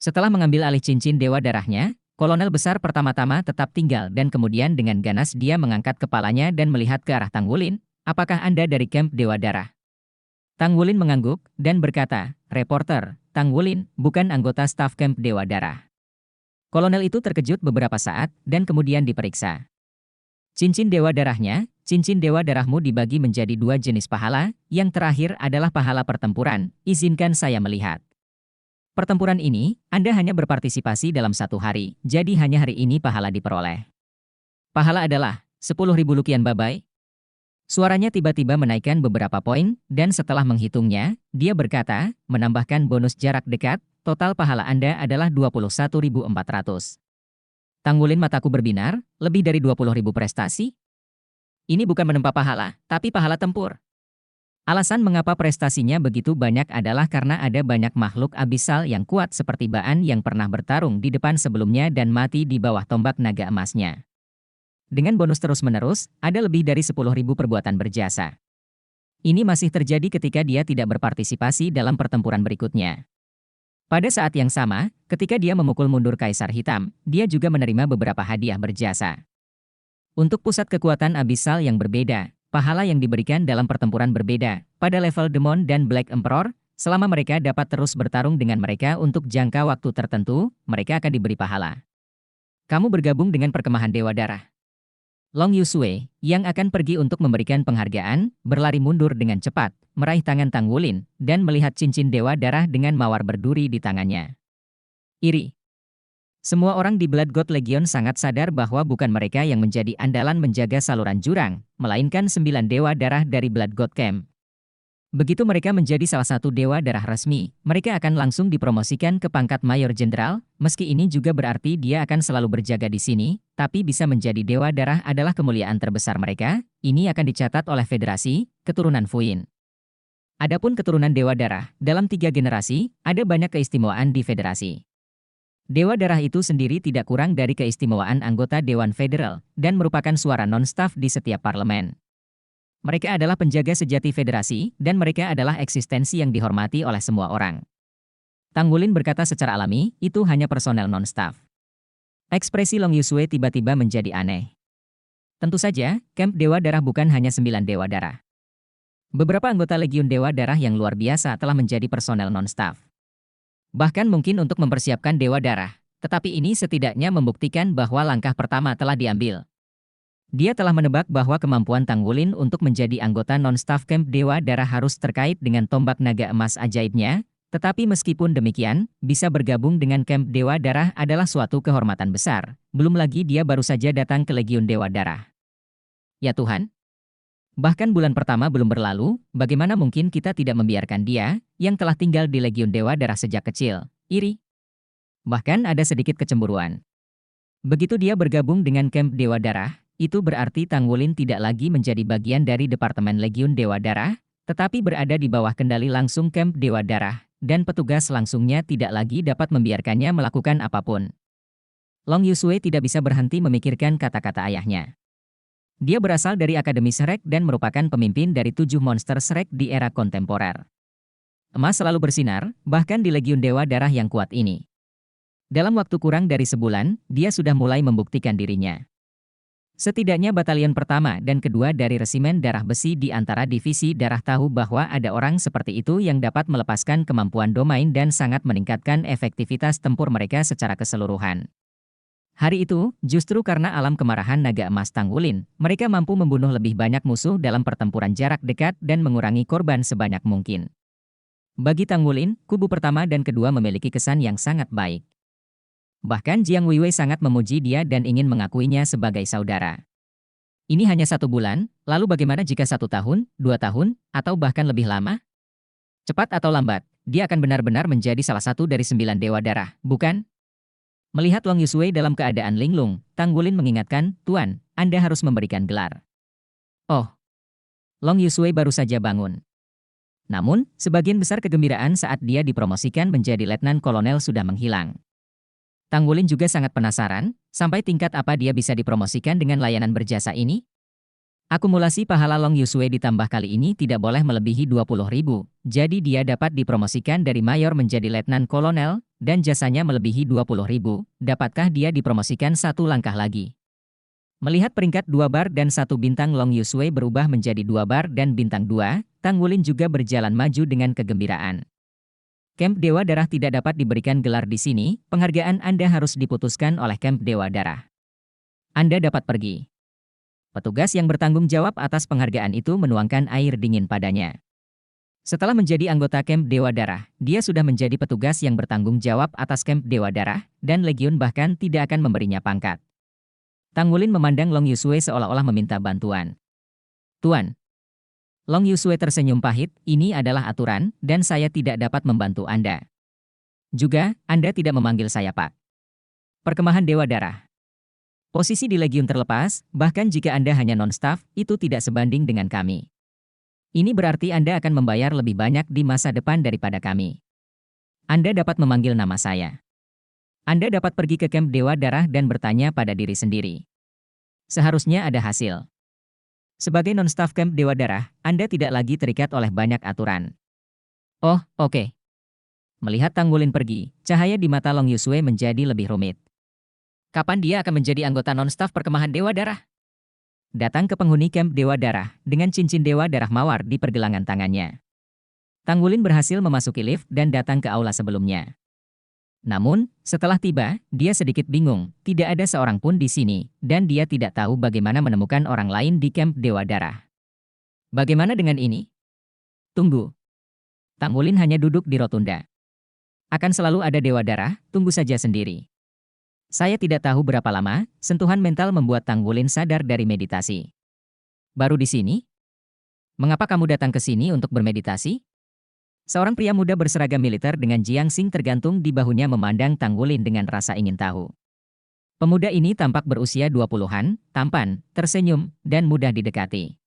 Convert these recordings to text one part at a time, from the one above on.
Setelah mengambil alih cincin Dewa Darahnya, Kolonel Besar pertama-tama tetap tinggal dan kemudian dengan ganas dia mengangkat kepalanya dan melihat ke arah Tang Wulin. Apakah Anda dari kamp Dewa Darah? Tang Wulin mengangguk dan berkata, reporter, Tang Wulin, bukan anggota staf kamp Dewa Darah. Kolonel itu terkejut beberapa saat dan kemudian diperiksa. Cincin Dewa Darahnya, cincin Dewa Darahmu dibagi menjadi dua jenis pahala, yang terakhir adalah pahala pertempuran, izinkan saya melihat. Pertempuran ini, Anda hanya berpartisipasi dalam satu hari, jadi hanya hari ini pahala diperoleh. Pahala adalah 10.000 lukian babai. Suaranya tiba-tiba menaikkan beberapa poin, dan setelah menghitungnya, dia berkata, menambahkan bonus jarak dekat, total pahala Anda adalah 21.400. Tang Wulin mataku berbinar, lebih dari 20.000 prestasi? Ini bukan menempa pahala, tapi pahala tempur. Alasan mengapa prestasinya begitu banyak adalah karena ada banyak makhluk abisal yang kuat seperti Baan yang pernah bertarung di depan sebelumnya dan mati di bawah tombak naga emasnya. Dengan bonus terus-menerus, ada lebih dari 10.000 perbuatan berjasa. Ini masih terjadi ketika dia tidak berpartisipasi dalam pertempuran berikutnya. Pada saat yang sama, ketika dia memukul mundur Kaisar Hitam, dia juga menerima beberapa hadiah berjasa. Untuk pusat kekuatan abisal yang berbeda, pahala yang diberikan dalam pertempuran berbeda, pada level Demon dan Black Emperor, selama mereka dapat terus bertarung dengan mereka untuk jangka waktu tertentu, mereka akan diberi pahala. Kamu bergabung dengan perkemahan Dewa Darah. Long Yusue, yang akan pergi untuk memberikan penghargaan, berlari mundur dengan cepat, meraih tangan Tang Wulin, dan melihat cincin Dewa Darah dengan mawar berduri di tangannya. Iri. Semua orang di Blood God Legion sangat sadar bahwa bukan mereka yang menjadi andalan menjaga saluran jurang, melainkan 9 Dewa Darah dari Blood God Camp. Begitu mereka menjadi salah satu Dewa Darah resmi, mereka akan langsung dipromosikan ke pangkat Mayor Jenderal, meski ini juga berarti dia akan selalu berjaga di sini, tapi bisa menjadi Dewa Darah adalah kemuliaan terbesar mereka, ini akan dicatat oleh Federasi, keturunan Fuyin. Adapun keturunan Dewa Darah, dalam 3 generasi, ada banyak keistimewaan di Federasi. Dewa Darah itu sendiri tidak kurang dari keistimewaan anggota Dewan Federal, dan merupakan suara non-staf di setiap parlemen. Mereka adalah penjaga sejati Federasi, dan mereka adalah eksistensi yang dihormati oleh semua orang. Tang Wulin berkata secara alami, itu hanya personel non-staf. Ekspresi Long Yusue tiba-tiba menjadi aneh. Tentu saja, kamp Dewa Darah bukan hanya 9 Dewa Darah. Beberapa anggota Legiun Dewa Darah yang luar biasa telah menjadi personel non-staf. Bahkan mungkin untuk mempersiapkan Dewa Darah, tetapi ini setidaknya membuktikan bahwa langkah pertama telah diambil. Dia telah menebak bahwa kemampuan Tang Wulin untuk menjadi anggota non-staf kamp Dewa Darah harus terkait dengan tombak naga emas ajaibnya, tetapi meskipun demikian, bisa bergabung dengan kamp Dewa Darah adalah suatu kehormatan besar, belum lagi dia baru saja datang ke Legiun Dewa Darah. Ya Tuhan! Bahkan bulan pertama belum berlalu, bagaimana mungkin kita tidak membiarkan dia, yang telah tinggal di Legiun Dewa Darah sejak kecil, iri? Bahkan ada sedikit kecemburuan. Begitu dia bergabung dengan kamp Dewa Darah, itu berarti Tang Wulin tidak lagi menjadi bagian dari Departemen Legiun Dewa Darah, tetapi berada di bawah kendali langsung kamp Dewa Darah, dan petugas langsungnya tidak lagi dapat membiarkannya melakukan apapun. Long Yusue tidak bisa berhenti memikirkan kata-kata ayahnya. Dia berasal dari Akademi Shrek dan merupakan pemimpin dari 7 monster Shrek di era kontemporer. Emas selalu bersinar, bahkan di Legiun Dewa Darah yang kuat ini. Dalam waktu kurang dari sebulan, dia sudah mulai membuktikan dirinya. Setidaknya batalion pertama dan kedua dari Resimen Darah Besi di antara divisi darah tahu bahwa ada orang seperti itu yang dapat melepaskan kemampuan domain dan sangat meningkatkan efektivitas tempur mereka secara keseluruhan. Hari itu, justru karena alam kemarahan naga emas Tang Wulin, mereka mampu membunuh lebih banyak musuh dalam pertempuran jarak dekat dan mengurangi korban sebanyak mungkin. Bagi Tang Wulin, kubu pertama dan kedua memiliki kesan yang sangat baik. Bahkan Jiang Weiwei sangat memuji dia dan ingin mengakuinya sebagai saudara. Ini hanya 1 bulan, lalu bagaimana jika 1 tahun, 2 tahun, atau bahkan lebih lama? Cepat atau lambat, dia akan benar-benar menjadi salah satu dari 9 Dewa Darah, bukan? Melihat Long Yusue dalam keadaan linglung, Tang Wulin mengingatkan, Tuan, Anda harus memberikan gelar. Oh. Long Yusue baru saja bangun. Namun, sebagian besar kegembiraan saat dia dipromosikan menjadi letnan kolonel sudah menghilang. Tang Wulin juga sangat penasaran, sampai tingkat apa dia bisa dipromosikan dengan layanan berjasa ini? Akumulasi pahala Long Yusue ditambah kali ini tidak boleh melebihi 20.000, jadi dia dapat dipromosikan dari mayor menjadi letnan kolonel, dan jasanya melebihi 20.000, dapatkah dia dipromosikan satu langkah lagi? Melihat peringkat 2 bar dan 1 bintang Long Yusue berubah menjadi 2 bar dan bintang 2, Tang Wulin juga berjalan maju dengan kegembiraan. Camp Dewa Darah tidak dapat diberikan gelar di sini, penghargaan Anda harus diputuskan oleh Camp Dewa Darah. Anda dapat pergi. Petugas yang bertanggung jawab atas penghargaan itu menuangkan air dingin padanya. Setelah menjadi anggota Camp Dewa Darah, dia sudah menjadi petugas yang bertanggung jawab atas Camp Dewa Darah, dan Legiun bahkan tidak akan memberinya pangkat. Tang Wulin memandang Long Yusue seolah-olah meminta bantuan. Tuan. Long Yusue tersenyum pahit, ini adalah aturan, dan saya tidak dapat membantu Anda. Juga, Anda tidak memanggil saya Pak. Perkemahan Dewa Darah. Posisi di Legiun terlepas, bahkan jika Anda hanya non-staff, itu tidak sebanding dengan kami. Ini berarti Anda akan membayar lebih banyak di masa depan daripada kami. Anda dapat memanggil nama saya. Anda dapat pergi ke Camp Dewa Darah dan bertanya pada diri sendiri. Seharusnya ada hasil. Sebagai non-staff Camp Dewa Darah, Anda tidak lagi terikat oleh banyak aturan. Oh, oke. Melihat Tang Wulin pergi, cahaya di mata Long Yusue menjadi lebih rumit. Kapan dia akan menjadi anggota non-staff perkemahan Dewa Darah? Datang ke penghuni Camp Dewa Darah dengan cincin Dewa Darah mawar di pergelangan tangannya. Tang Wulin berhasil memasuki lift dan datang ke aula sebelumnya. Namun, setelah tiba, dia sedikit bingung, tidak ada seorang pun di sini, dan dia tidak tahu bagaimana menemukan orang lain di Camp Dewa Darah. Bagaimana dengan ini? Tunggu. Tang Wulin hanya duduk di rotunda. Akan selalu ada Dewa Darah, tunggu saja sendiri. Saya tidak tahu berapa lama, sentuhan mental membuat Tang Wulin sadar dari meditasi. Baru di sini? Mengapa kamu datang ke sini untuk bermeditasi? Seorang pria muda berseragam militer dengan jiangxing tergantung di bahunya memandang Tang Wulin dengan rasa ingin tahu. Pemuda ini tampak berusia 20-an, tampan, tersenyum, dan mudah didekati.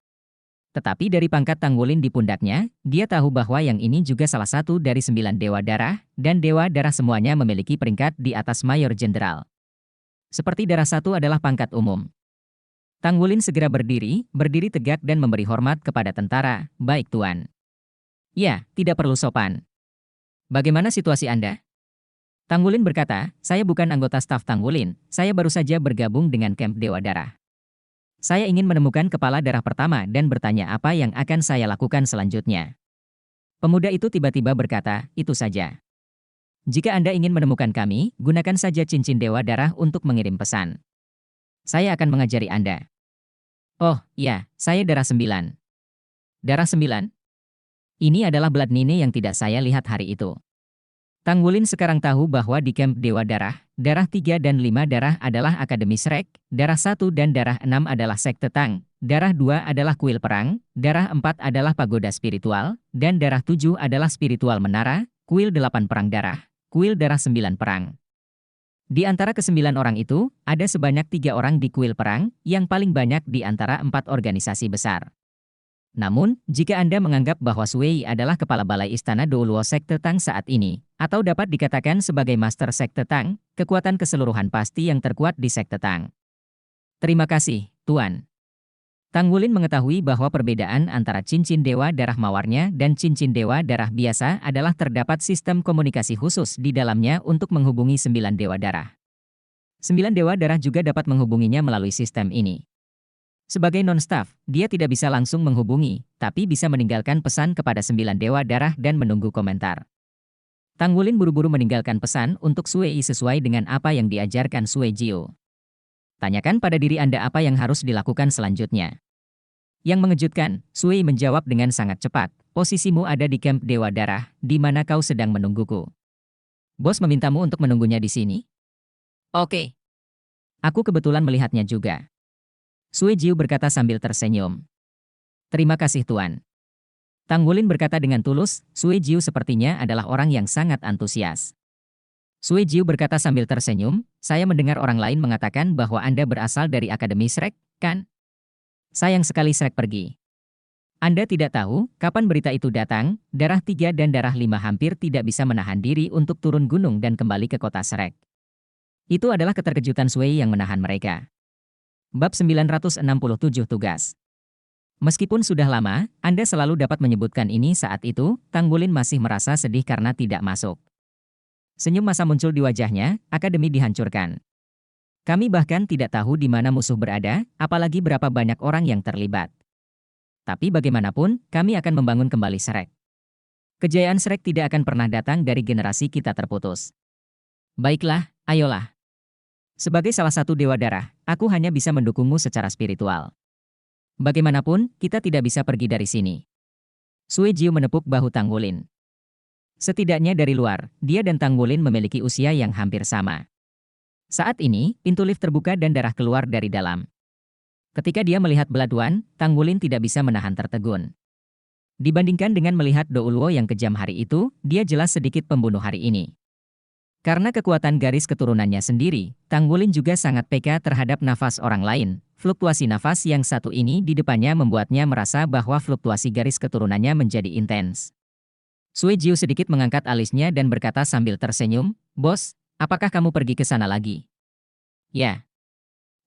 Tetapi dari pangkat Tang Wulin di pundaknya, dia tahu bahwa yang ini juga salah satu dari 9 Dewa Darah, dan Dewa Darah semuanya memiliki peringkat di atas Mayor Jenderal. Seperti Darah 1 adalah pangkat umum. Tang Wulin segera berdiri tegak dan memberi hormat kepada tentara. Baik Tuan. Ya, tidak perlu sopan. Bagaimana situasi Anda? Tang Wulin berkata, saya bukan anggota staf Tang Wulin, saya baru saja bergabung dengan Camp Dewa Darah. Saya ingin menemukan kepala darah pertama dan bertanya apa yang akan saya lakukan selanjutnya. Pemuda itu tiba-tiba berkata, itu saja. Jika Anda ingin menemukan kami, gunakan saja cincin Dewa Darah untuk mengirim pesan. Saya akan mengajari Anda. Oh, iya, saya Darah 9. Darah 9? Ini adalah Blood Nine yang tidak saya lihat hari itu. Tang Wulin sekarang tahu bahwa di Camp Dewa Darah, Darah 3 dan 5 Darah adalah Akademi Shrek, Darah 1 dan Darah 6 adalah Sekte Tang, Darah 2 adalah Kuil Perang, Darah 4 adalah Pagoda Spiritual, dan Darah 7 adalah Spiritual Menara, Kuil 8 Perang Darah, Kuil Darah 9 Perang. Di antara ke-9 orang itu, ada sebanyak 3 orang di Kuil Perang, yang paling banyak di antara 4 organisasi besar. Namun, jika Anda menganggap bahwa Sui adalah kepala balai istana Douluo Sekte Tang saat ini, atau dapat dikatakan sebagai Master Sekte Tang, kekuatan keseluruhan pasti yang terkuat di Sekte Tang. Terima kasih, Tuan. Tang Wulin mengetahui bahwa perbedaan antara cincin Dewa Darah mawarnya dan cincin Dewa Darah biasa adalah terdapat sistem komunikasi khusus di dalamnya untuk menghubungi 9 Dewa Darah. 9 Dewa Darah juga dapat menghubunginya melalui sistem ini. Sebagai non-staff, dia tidak bisa langsung menghubungi, tapi bisa meninggalkan pesan kepada 9 Dewa Darah dan menunggu komentar. Tang Wulin buru-buru meninggalkan pesan untuk Sui sesuai dengan apa yang diajarkan Sui Jiu. Tanyakan pada diri Anda apa yang harus dilakukan selanjutnya. Yang mengejutkan, Sui menjawab dengan sangat cepat, posisimu ada di Camp Dewa Darah, di mana kau sedang menungguku. Bos memintamu untuk menunggunya di sini? Oke. Aku kebetulan melihatnya juga. Sui Jiu berkata sambil tersenyum. Terima kasih Tuan. Tang Wulin berkata dengan tulus, Sui Jiu sepertinya adalah orang yang sangat antusias. Sui Jiu berkata sambil tersenyum, saya mendengar orang lain mengatakan bahwa Anda berasal dari Akademi Shrek, kan? Sayang sekali Shrek pergi. Anda tidak tahu, kapan berita itu datang, Darah 3 dan Darah 5 hampir tidak bisa menahan diri untuk turun gunung dan kembali ke kota Shrek. Itu adalah keterkejutan Sui yang menahan mereka. Bab 967 Tugas. Meskipun sudah lama, Anda selalu dapat menyebutkan ini saat itu, Tang Wulin masih merasa sedih karena tidak masuk. Senyum masa muncul di wajahnya, akademi dihancurkan. Kami bahkan tidak tahu di mana musuh berada, apalagi berapa banyak orang yang terlibat. Tapi bagaimanapun, kami akan membangun kembali Shrek. Kejayaan Shrek tidak akan pernah datang dari generasi kita terputus. Baiklah, ayolah. Sebagai salah satu Dewa Darah, aku hanya bisa mendukungmu secara spiritual. Bagaimanapun, kita tidak bisa pergi dari sini. Sui Jiu menepuk bahu Tang Wulin. Setidaknya dari luar, dia dan Tang Wulin memiliki usia yang hampir sama. Saat ini, pintu lift terbuka dan darah keluar dari dalam. Ketika dia melihat Blood One, Tang Wulin tidak bisa menahan tertegun. Dibandingkan dengan melihat Do Ulwo yang kejam hari itu, dia jelas sedikit pembunuh hari ini. Karena kekuatan garis keturunannya sendiri, Tang Wulin juga sangat peka terhadap nafas orang lain. Fluktuasi nafas yang satu ini di depannya membuatnya merasa bahwa fluktuasi garis keturunannya menjadi intens. Sui Jiu sedikit mengangkat alisnya dan berkata sambil tersenyum, "Bos, apakah kamu pergi ke sana lagi?" "Ya."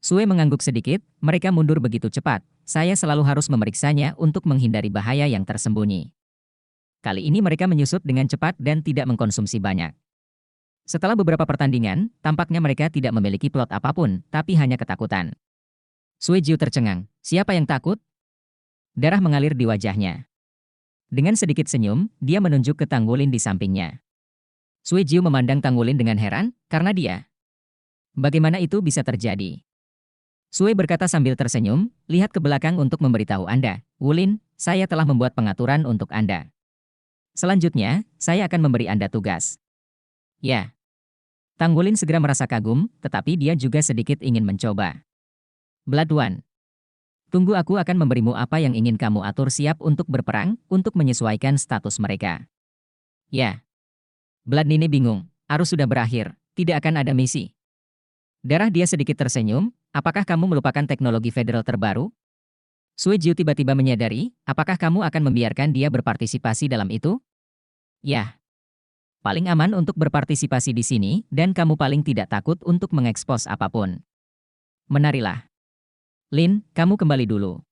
Sui mengangguk sedikit, mereka mundur begitu cepat. Saya selalu harus memeriksanya untuk menghindari bahaya yang tersembunyi. Kali ini mereka menyusut dengan cepat dan tidak mengkonsumsi banyak. Setelah beberapa pertandingan, tampaknya mereka tidak memiliki plot apapun, tapi hanya ketakutan. Sui Jiu tercengang. Siapa yang takut? Darah mengalir di wajahnya. Dengan sedikit senyum, dia menunjuk ke Tang Wulin di sampingnya. Sui Jiu memandang Tang Wulin dengan heran, karena dia. Bagaimana itu bisa terjadi? Sui berkata sambil tersenyum, lihat ke belakang untuk memberitahu Anda. Wulin, saya telah membuat pengaturan untuk Anda. Selanjutnya, saya akan memberi Anda tugas. Ya. Tang Wulin segera merasa kagum, tetapi dia juga sedikit ingin mencoba. Blood One. Tunggu, aku akan memberimu apa yang ingin kamu atur siap untuk berperang, untuk menyesuaikan status mereka. Ya. Blood Nini bingung, arus sudah berakhir, tidak akan ada misi. Darah dia sedikit tersenyum, apakah kamu melupakan teknologi federal terbaru? Sui Jiu tiba-tiba menyadari, apakah kamu akan membiarkan dia berpartisipasi dalam itu? Ya. Paling aman untuk berpartisipasi di sini, dan kamu paling tidak takut untuk mengekspos apapun. Menarilah. Lin, kamu kembali dulu.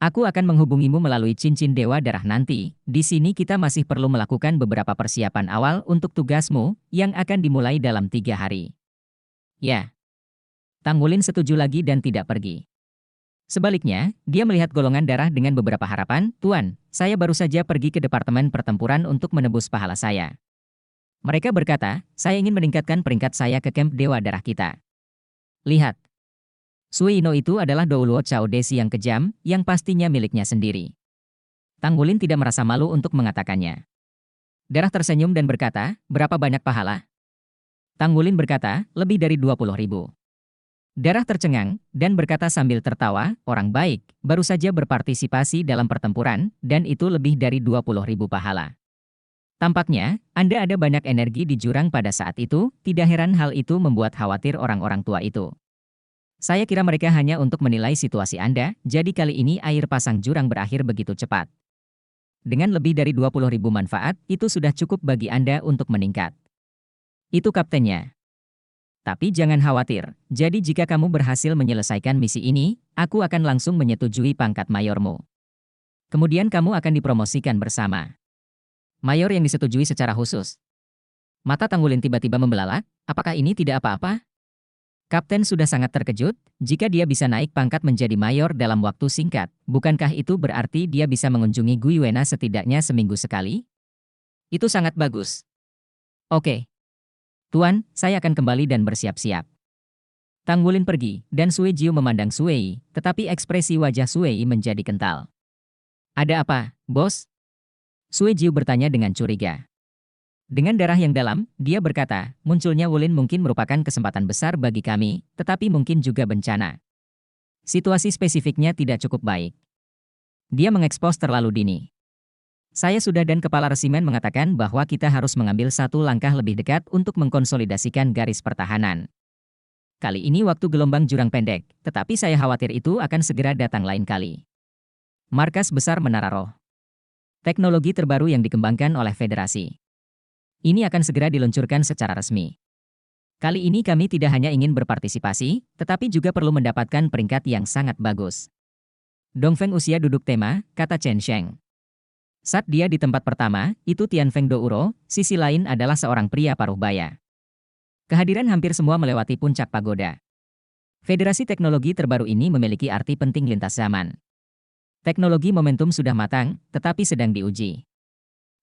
Aku akan menghubungimu melalui cincin Dewa Darah nanti. Di sini kita masih perlu melakukan beberapa persiapan awal untuk tugasmu, yang akan dimulai dalam 3 hari. Ya. Tang Wulin setuju lagi dan tidak pergi. Sebaliknya, dia melihat golongan darah dengan beberapa harapan. Tuan, saya baru saja pergi ke Departemen Pertempuran untuk menebus pahala saya. Mereka berkata, saya ingin meningkatkan peringkat saya ke kamp Dewa Darah kita. Lihat. Sui Ino itu adalah Do Ulwo Cao Desi yang kejam, yang pastinya miliknya sendiri. Tang Wulin tidak merasa malu untuk mengatakannya. Darah tersenyum dan berkata, berapa banyak pahala? Tang Wulin berkata, lebih dari 20.000. Darah tercengang, dan berkata sambil tertawa, orang baik, baru saja berpartisipasi dalam pertempuran, dan itu lebih dari 20.000 pahala. Tampaknya, Anda ada banyak energi di jurang pada saat itu, tidak heran hal itu membuat khawatir orang-orang tua itu. Saya kira mereka hanya untuk menilai situasi Anda, jadi kali ini air pasang jurang berakhir begitu cepat. Dengan lebih dari 20.000 manfaat, itu sudah cukup bagi Anda untuk meningkat. Itu kaptennya. Tapi jangan khawatir, jadi jika kamu berhasil menyelesaikan misi ini, aku akan langsung menyetujui pangkat mayormu. Kemudian kamu akan dipromosikan bersama. Mayor yang disetujui secara khusus. Mata Tang Wulin tiba-tiba membelalak, apakah ini tidak apa-apa? Kapten sudah sangat terkejut, jika dia bisa naik pangkat menjadi mayor dalam waktu singkat, bukankah itu berarti dia bisa mengunjungi Gui Wena setidaknya seminggu sekali? Itu sangat bagus. Oke. Tuan, saya akan kembali dan bersiap-siap. Tang Wulin pergi, dan Sui Jiu memandang Sui, tetapi ekspresi wajah Sui menjadi kental. Ada apa, bos? Sui Jiu bertanya dengan curiga. Dengan darah yang dalam, dia berkata, munculnya Wulin mungkin merupakan kesempatan besar bagi kami, tetapi mungkin juga bencana. Situasi spesifiknya tidak cukup baik. Dia mengekspos terlalu dini. Saya sudah dan kepala resimen mengatakan bahwa kita harus mengambil satu langkah lebih dekat untuk mengkonsolidasikan garis pertahanan. Kali ini waktu gelombang jurang pendek, tetapi saya khawatir itu akan segera datang lain kali. Markas Besar Menara Roh. Teknologi terbaru yang dikembangkan oleh Federasi. Ini akan segera diluncurkan secara resmi. Kali ini kami tidak hanya ingin berpartisipasi, tetapi juga perlu mendapatkan peringkat yang sangat bagus. Dongfeng usia duduk tema, kata Chen Sheng. Saat dia di tempat pertama, itu Tianfeng Douro, sisi lain adalah seorang pria paruh baya. Kehadiran hampir semua melewati puncak pagoda. Federasi teknologi terbaru ini memiliki arti penting lintas zaman. Teknologi momentum sudah matang, tetapi sedang diuji.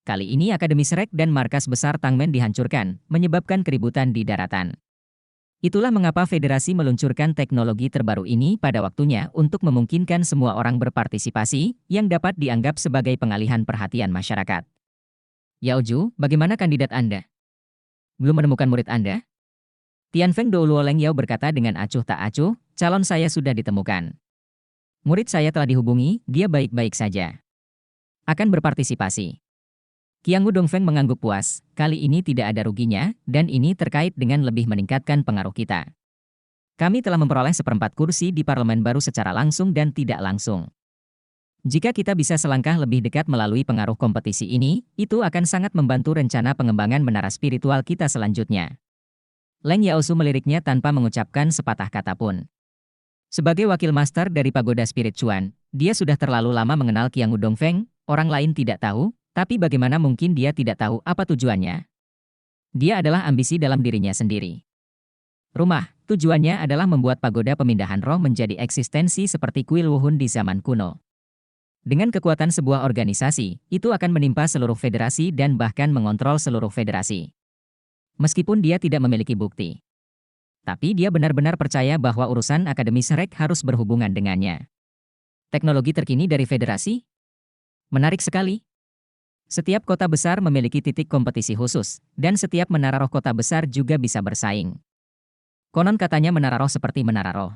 Kali ini Akademi Shrek dan markas besar Tangmen dihancurkan, menyebabkan keributan di daratan. Itulah mengapa Federasi meluncurkan teknologi terbaru ini pada waktunya untuk memungkinkan semua orang berpartisipasi yang dapat dianggap sebagai pengalihan perhatian masyarakat. Yao Ju, bagaimana kandidat Anda? Belum menemukan murid Anda? Tianfeng Douluoleng Yao berkata dengan acuh tak acuh, calon saya sudah ditemukan. Murid saya telah dihubungi, dia baik-baik saja. Akan berpartisipasi. Qiangu Dongfeng mengangguk puas, kali ini tidak ada ruginya, dan ini terkait dengan lebih meningkatkan pengaruh kita. Kami telah memperoleh 1/4 kursi di parlemen baru secara langsung dan tidak langsung. Jika kita bisa selangkah lebih dekat melalui pengaruh kompetisi ini, itu akan sangat membantu rencana pengembangan menara spiritual kita selanjutnya. Leng Yaosu meliriknya tanpa mengucapkan sepatah kata pun. Sebagai wakil master dari Pagoda Spirit Chuan, dia sudah terlalu lama mengenal Qiangu Dongfeng, orang lain tidak tahu, tapi bagaimana mungkin dia tidak tahu apa tujuannya? Dia adalah ambisi dalam dirinya sendiri. Rumah, tujuannya adalah membuat pagoda pemindahan roh menjadi eksistensi seperti kuil Wuhun di zaman kuno. Dengan kekuatan sebuah organisasi, itu akan menimpa seluruh federasi dan bahkan mengontrol seluruh federasi. Meskipun dia tidak memiliki bukti. Tapi dia benar-benar percaya bahwa urusan Akademi Shrek harus berhubungan dengannya. Teknologi terkini dari federasi? Menarik sekali. Setiap kota besar memiliki titik kompetisi khusus, dan setiap menara roh kota besar juga bisa bersaing. Konon katanya menara roh seperti menara roh.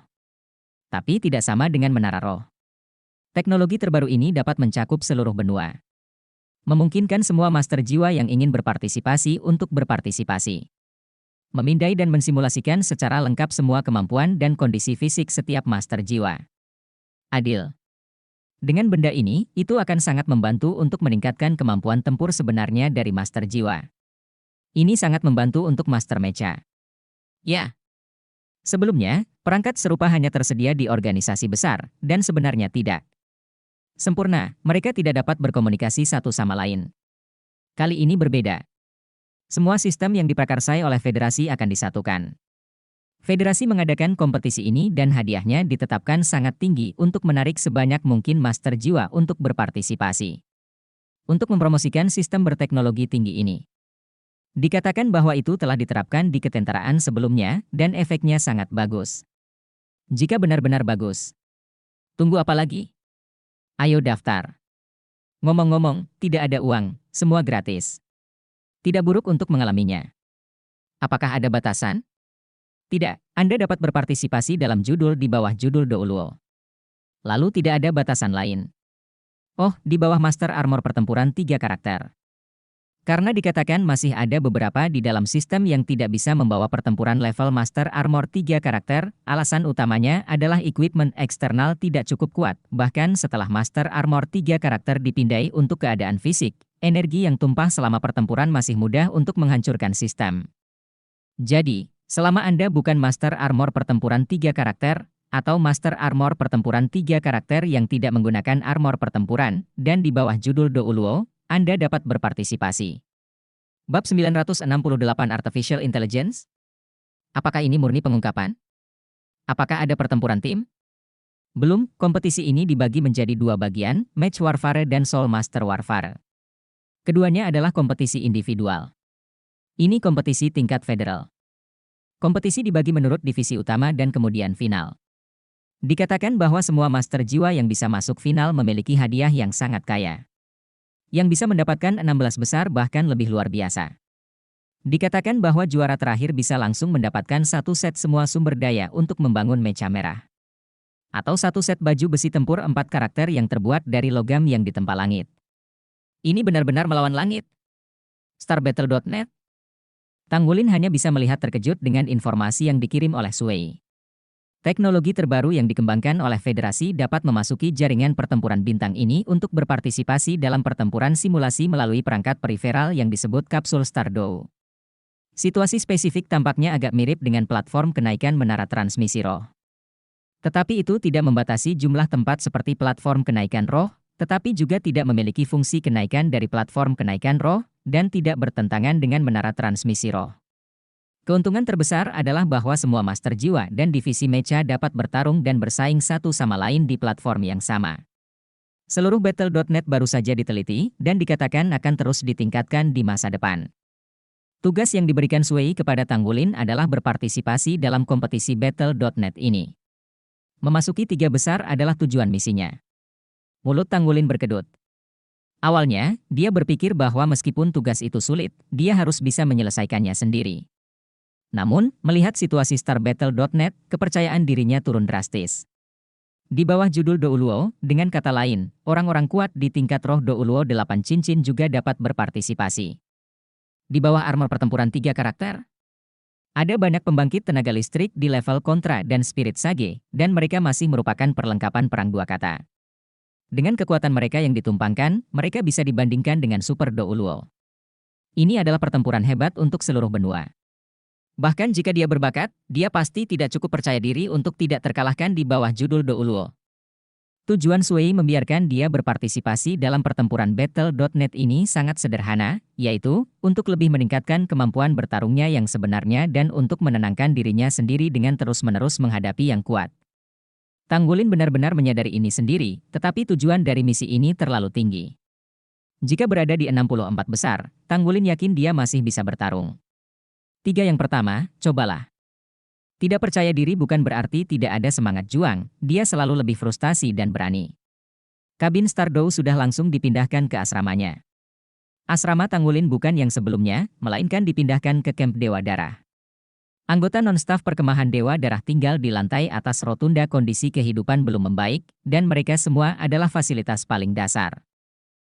Tapi tidak sama dengan menara roh. Teknologi terbaru ini dapat mencakup seluruh benua. Memungkinkan semua master jiwa yang ingin berpartisipasi untuk berpartisipasi. Memindai dan mensimulasikan secara lengkap semua kemampuan dan kondisi fisik setiap master jiwa. Adil. Dengan benda ini, itu akan sangat membantu untuk meningkatkan kemampuan tempur sebenarnya dari master jiwa. Ini sangat membantu untuk master mecha. Ya. Sebelumnya, perangkat serupa hanya tersedia di organisasi besar, dan sebenarnya tidak sempurna, mereka tidak dapat berkomunikasi satu sama lain. Kali ini berbeda. Semua sistem yang diprakarsai oleh federasi akan disatukan. Federasi mengadakan kompetisi ini dan hadiahnya ditetapkan sangat tinggi untuk menarik sebanyak mungkin master jiwa untuk berpartisipasi. Untuk mempromosikan sistem berteknologi tinggi ini. Dikatakan bahwa itu telah diterapkan di ketentaraan sebelumnya dan efeknya sangat bagus. Jika benar-benar bagus. Tunggu apa lagi? Ayo daftar. Ngomong-ngomong, tidak ada uang, semua gratis. Tidak buruk untuk mengalaminya. Apakah ada batasan? Tidak, Anda dapat berpartisipasi dalam judul di bawah judul Douluo. Lalu tidak ada batasan lain. Oh, di bawah Master Armor pertempuran 3 karakter. Karena dikatakan masih ada beberapa di dalam sistem yang tidak bisa membawa pertempuran level Master Armor 3 karakter, alasan utamanya adalah equipment eksternal tidak cukup kuat, bahkan setelah Master Armor 3 karakter dipindai untuk keadaan fisik, energi yang tumpah selama pertempuran masih mudah untuk menghancurkan sistem. Jadi, selama Anda bukan Master Armor pertempuran 3 karakter, atau Master Armor pertempuran 3 karakter yang tidak menggunakan armor pertempuran, dan di bawah judul Douluo, Anda dapat berpartisipasi. Bab 968 Artificial Intelligence? Apakah ini murni pengungkapan? Apakah ada pertempuran tim? Belum, kompetisi ini dibagi menjadi 2 bagian, Match Warfare dan Soul Master Warfare. Keduanya adalah kompetisi individual. Ini kompetisi tingkat federal. Kompetisi dibagi menurut divisi utama dan kemudian final. Dikatakan bahwa semua master jiwa yang bisa masuk final memiliki hadiah yang sangat kaya. Yang bisa mendapatkan 16 besar bahkan lebih luar biasa. Dikatakan bahwa juara terakhir bisa langsung mendapatkan 1 set semua sumber daya untuk membangun mecha merah. Atau 1 set baju besi tempur 4 karakter yang terbuat dari logam yang ditempa langit. Ini benar-benar melawan langit. Starbattle.net. Tang Wulin hanya bisa melihat terkejut dengan informasi yang dikirim oleh Sui. Teknologi terbaru yang dikembangkan oleh Federasi dapat memasuki jaringan pertempuran bintang ini untuk berpartisipasi dalam pertempuran simulasi melalui perangkat periferal yang disebut kapsul Stardow. Situasi spesifik tampaknya agak mirip dengan platform kenaikan menara transmisi roh. Tetapi itu tidak membatasi jumlah tempat seperti platform kenaikan roh, tetapi juga tidak memiliki fungsi kenaikan dari platform kenaikan roh, dan tidak bertentangan dengan menara transmisi roh. Keuntungan terbesar adalah bahwa semua master jiwa dan divisi mecha dapat bertarung dan bersaing satu sama lain di platform yang sama. Seluruh Battle.net baru saja diteliti dan dikatakan akan terus ditingkatkan di masa depan. Tugas yang diberikan Sui kepada Tang Wulin adalah berpartisipasi dalam kompetisi Battle.net ini. Memasuki 3 besar adalah tujuan misinya. Mulut Tang Wulin berkedut. Awalnya, dia berpikir bahwa meskipun tugas itu sulit, dia harus bisa menyelesaikannya sendiri. Namun, melihat situasi StarBattle.net, kepercayaan dirinya turun drastis. Di bawah judul Douluo, dengan kata lain, orang-orang kuat di tingkat roh Douluo 8 cincin juga dapat berpartisipasi. Di bawah armor pertempuran 3 karakter, ada banyak pembangkit tenaga listrik di level Kontra dan Spirit Sage, dan mereka masih merupakan perlengkapan perang 2 kata. Dengan kekuatan mereka yang ditumpangkan, mereka bisa dibandingkan dengan Super Douluo. Ini adalah pertempuran hebat untuk seluruh benua. Bahkan jika dia berbakat, dia pasti tidak cukup percaya diri untuk tidak terkalahkan di bawah judul Douluo. Tujuan Sui membiarkan dia berpartisipasi dalam pertempuran Battle.net ini sangat sederhana, yaitu untuk lebih meningkatkan kemampuan bertarungnya yang sebenarnya dan untuk menenangkan dirinya sendiri dengan terus-menerus menghadapi yang kuat. Tang Wulin benar-benar menyadari ini sendiri, tetapi tujuan dari misi ini terlalu tinggi. Jika berada di 64 besar, Tang Wulin yakin dia masih bisa bertarung. 3 yang pertama, cobalah. Tidak percaya diri bukan berarti tidak ada semangat juang, dia selalu lebih frustasi dan berani. Kabin Stardow sudah langsung dipindahkan ke asramanya. Asrama Tang Wulin bukan yang sebelumnya, melainkan dipindahkan ke kamp Dewa Darah. Anggota non-staf perkemahan Dewa Darah tinggal di lantai atas rotunda kondisi kehidupan belum membaik, dan mereka semua adalah fasilitas paling dasar.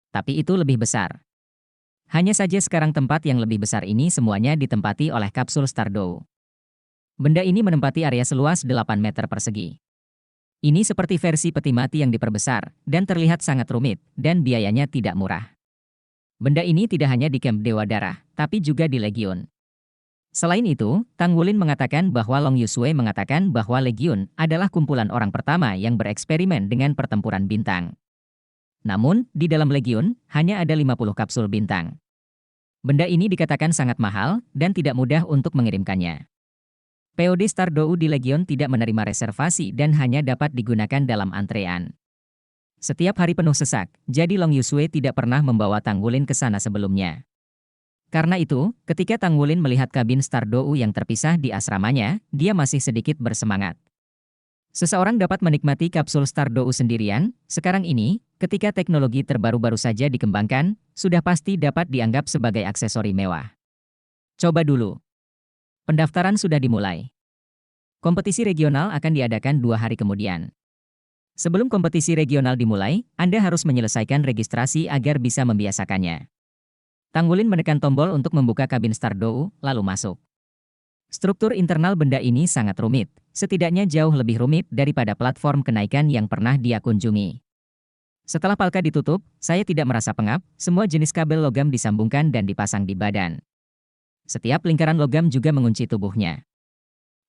Tapi itu lebih besar. Hanya saja sekarang tempat yang lebih besar ini semuanya ditempati oleh kapsul Stardow. Benda ini menempati area seluas 8 meter persegi. Ini seperti versi peti mati yang diperbesar, dan terlihat sangat rumit, dan biayanya tidak murah. Benda ini tidak hanya di kamp Dewa Darah, tapi juga di Legion. Selain itu, Tang Wulin mengatakan bahwa Long Yusui mengatakan bahwa Legion adalah kumpulan orang pertama yang bereksperimen dengan pertempuran bintang. Namun, di dalam Legion, hanya ada 50 kapsul bintang. Benda ini dikatakan sangat mahal, dan tidak mudah untuk mengirimkannya. POD Stardow di Legion tidak menerima reservasi dan hanya dapat digunakan dalam antrean. Setiap hari penuh sesak, jadi Long Yusui tidak pernah membawa Tang Wulin ke sana sebelumnya. Karena itu, ketika Tang Wulin melihat kabin Stardow yang terpisah di asramanya, dia masih sedikit bersemangat. Seseorang dapat menikmati kapsul Stardow sendirian, sekarang ini, ketika teknologi terbaru baru saja dikembangkan, sudah pasti dapat dianggap sebagai aksesori mewah. Coba dulu. Pendaftaran sudah dimulai. Kompetisi regional akan diadakan 2 hari kemudian. Sebelum kompetisi regional dimulai, Anda harus menyelesaikan registrasi agar bisa membiasakannya. Tang Wulin menekan tombol untuk membuka kabin Stardow, lalu masuk. Struktur internal benda ini sangat rumit, setidaknya jauh lebih rumit daripada platform kenaikan yang pernah dia kunjungi. Setelah palka ditutup, saya tidak merasa pengap, semua jenis kabel logam disambungkan dan dipasang di badan. Setiap lingkaran logam juga mengunci tubuhnya.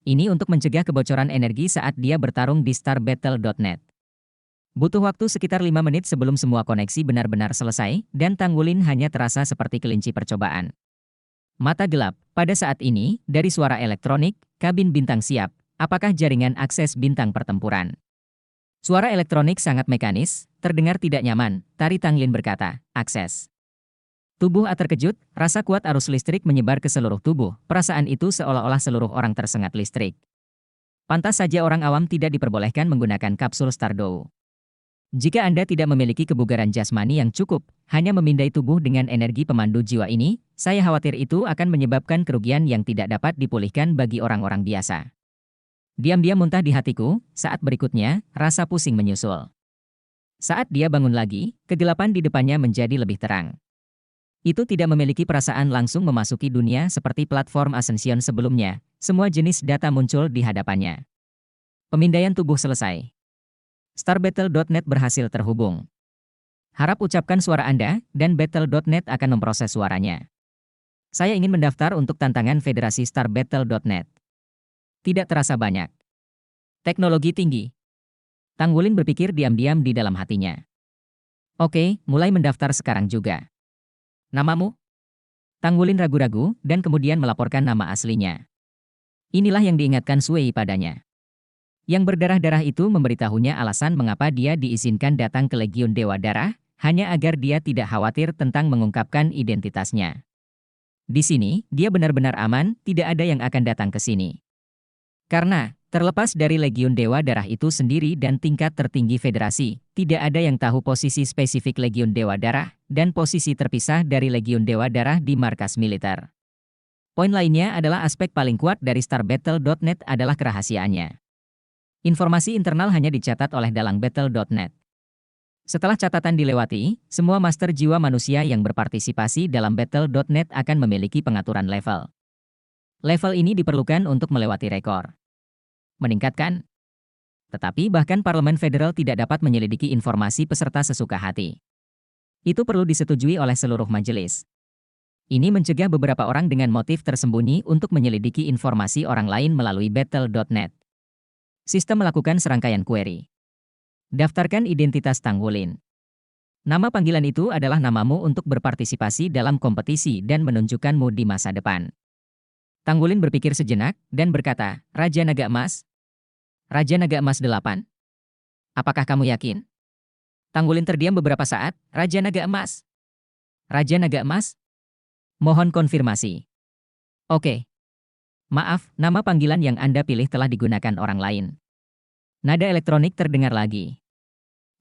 Ini untuk mencegah kebocoran energi saat dia bertarung di StarBattle.net. Butuh waktu sekitar 5 menit sebelum semua koneksi benar-benar selesai, dan Tang Wulin hanya terasa seperti kelinci percobaan. Mata gelap, pada saat ini, dari suara elektronik, kabin bintang siap, apakah jaringan akses bintang pertempuran? Suara elektronik sangat mekanis, terdengar tidak nyaman, Tari Tang Lin berkata, akses. Tubuh terkejut, rasa kuat arus listrik menyebar ke seluruh tubuh, perasaan itu seolah-olah seluruh orang tersengat listrik. Pantas saja orang awam tidak diperbolehkan menggunakan kapsul Stardow. Jika Anda tidak memiliki kebugaran jasmani yang cukup, hanya memindai tubuh dengan energi pemandu jiwa ini, saya khawatir itu akan menyebabkan kerugian yang tidak dapat dipulihkan bagi orang-orang biasa. Diam-diam muntah di hatiku, saat berikutnya, rasa pusing menyusul. Saat dia bangun lagi, kegelapan di depannya menjadi lebih terang. Itu tidak memiliki perasaan langsung memasuki dunia seperti platform Ascension sebelumnya, semua jenis data muncul di hadapannya. Pemindaian tubuh selesai. StarBattle.net berhasil terhubung. Harap ucapkan suara Anda, dan Battle.net akan memproses suaranya. Saya ingin mendaftar untuk tantangan Federasi StarBattle.net. Tidak terasa banyak. Teknologi tinggi. Tang Wulin berpikir diam-diam di dalam hatinya. Oke, mulai mendaftar sekarang juga. Namamu? Tang Wulin ragu-ragu dan kemudian melaporkan nama aslinya. Inilah yang diingatkan Sui padanya. Yang berdarah-darah itu memberitahunya alasan mengapa dia diizinkan datang ke Legiun Dewa Darah, hanya agar dia tidak khawatir tentang mengungkapkan identitasnya. Di sini, dia benar-benar aman, tidak ada yang akan datang ke sini. Karena, terlepas dari Legiun Dewa Darah itu sendiri dan tingkat tertinggi federasi, tidak ada yang tahu posisi spesifik Legiun Dewa Darah, dan posisi terpisah dari Legiun Dewa Darah di markas militer. Poin lainnya adalah aspek paling kuat dari StarBattle.net adalah kerahasiaannya. Informasi internal hanya dicatat oleh dalang Battle.net. Setelah catatan dilewati, semua master jiwa manusia yang berpartisipasi dalam Battle.net akan memiliki pengaturan level. Level ini diperlukan untuk melewati rekor. Meningkatkan. Tetapi bahkan Parlemen Federal tidak dapat menyelidiki informasi peserta sesuka hati. Itu perlu disetujui oleh seluruh majelis. Ini mencegah beberapa orang dengan motif tersembunyi untuk menyelidiki informasi orang lain melalui Battle.net. Sistem melakukan serangkaian query. Daftarkan identitas Tang Wulin. Nama panggilan itu adalah namamu untuk berpartisipasi dalam kompetisi dan menunjukkanmu di masa depan. Tang Wulin berpikir sejenak dan berkata, Raja Naga Emas? Raja Naga Emas 8? Apakah kamu yakin? Tang Wulin terdiam beberapa saat, Raja Naga Emas. Raja Naga Emas? Mohon konfirmasi. Oke. Maaf, nama panggilan yang Anda pilih telah digunakan orang lain. Nada elektronik terdengar lagi.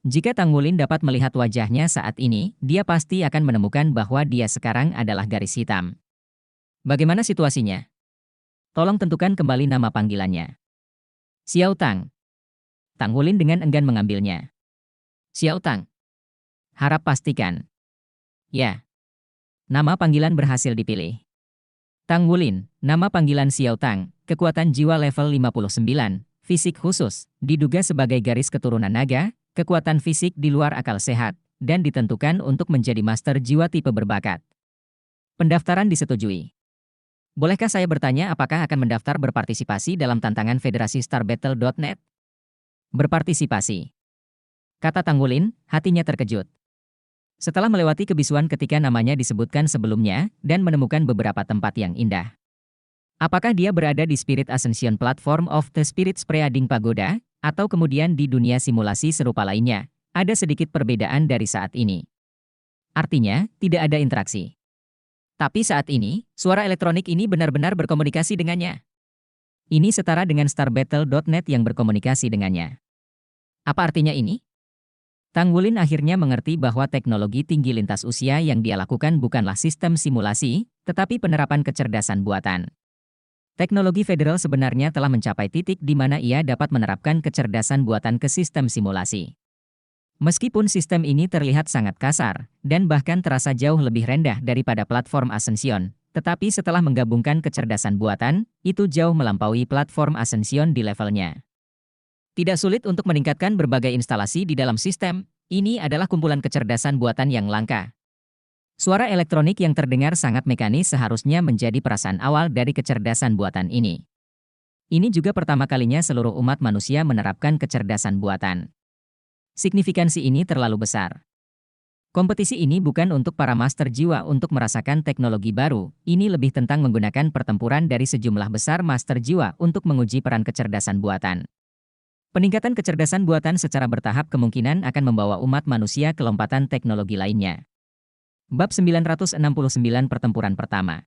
Jika Tang Wulin dapat melihat wajahnya saat ini, dia pasti akan menemukan bahwa dia sekarang adalah garis hitam. Bagaimana situasinya? Tolong tentukan kembali nama panggilannya. Xiao Tang. Tang Wulin dengan enggan mengambilnya. Xiao Tang. Harap pastikan. Ya. Nama panggilan berhasil dipilih. Tang Wulin, nama panggilan Xiao Tang, kekuatan jiwa level 59, fisik khusus, diduga sebagai garis keturunan naga, kekuatan fisik di luar akal sehat, dan ditentukan untuk menjadi master jiwa tipe berbakat. Pendaftaran disetujui. Bolehkah saya bertanya apakah akan mendaftar berpartisipasi dalam tantangan Federasi StarBattle.net? Berpartisipasi. Kata Tang Wulin, hatinya terkejut. Setelah melewati kebisuan ketika namanya disebutkan sebelumnya, dan menemukan beberapa tempat yang indah. Apakah dia berada di Spirit Ascension Platform of the Spirit Spreading Pagoda, atau kemudian di dunia simulasi serupa lainnya, ada sedikit perbedaan dari saat ini. Artinya, tidak ada interaksi. Tapi saat ini, suara elektronik ini benar-benar berkomunikasi dengannya. Ini setara dengan StarBattle.net yang berkomunikasi dengannya. Apa artinya ini? Tang Wulin akhirnya mengerti bahwa teknologi tinggi lintas usia yang dia lakukan bukanlah sistem simulasi, tetapi penerapan kecerdasan buatan. Teknologi federal sebenarnya telah mencapai titik di mana ia dapat menerapkan kecerdasan buatan ke sistem simulasi. Meskipun sistem ini terlihat sangat kasar, dan bahkan terasa jauh lebih rendah daripada platform Ascension, tetapi setelah menggabungkan kecerdasan buatan, itu jauh melampaui platform Ascension di levelnya. Tidak sulit untuk meningkatkan berbagai instalasi di dalam sistem, ini adalah kumpulan kecerdasan buatan yang langka. Suara elektronik yang terdengar sangat mekanis seharusnya menjadi perasaan awal dari kecerdasan buatan ini. Ini juga pertama kalinya seluruh umat manusia menerapkan kecerdasan buatan. Signifikansi ini terlalu besar. Kompetisi ini bukan untuk para master jiwa untuk merasakan teknologi baru, ini lebih tentang menggunakan pertempuran dari sejumlah besar master jiwa untuk menguji peran kecerdasan buatan. Peningkatan kecerdasan buatan secara bertahap kemungkinan akan membawa umat manusia ke lompatan teknologi lainnya. Bab 969 Pertempuran Pertama.